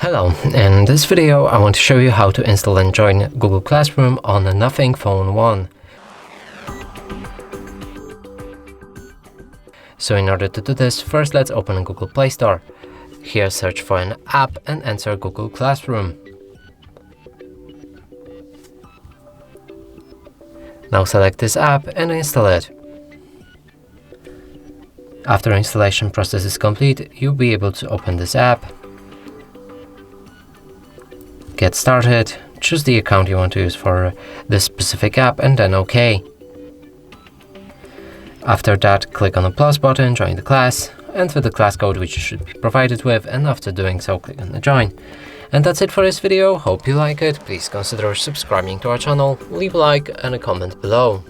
Hello, in this video I want to show you how to install and join Google Classroom on a Nothing Phone 1. So in order to do this, first let's open Google Play Store. Here search for an app and enter Google Classroom. Now select this app and install it. After installation process is complete, you'll be able to open this app. Get started, choose the account you want to use for this specific app and then OK. After that, click on the plus button, join the class, enter the class code which you should be provided with, and after doing so, click on the join. And that's it for this video. Hope you like it. Please consider subscribing to our channel, leave a like and a comment below.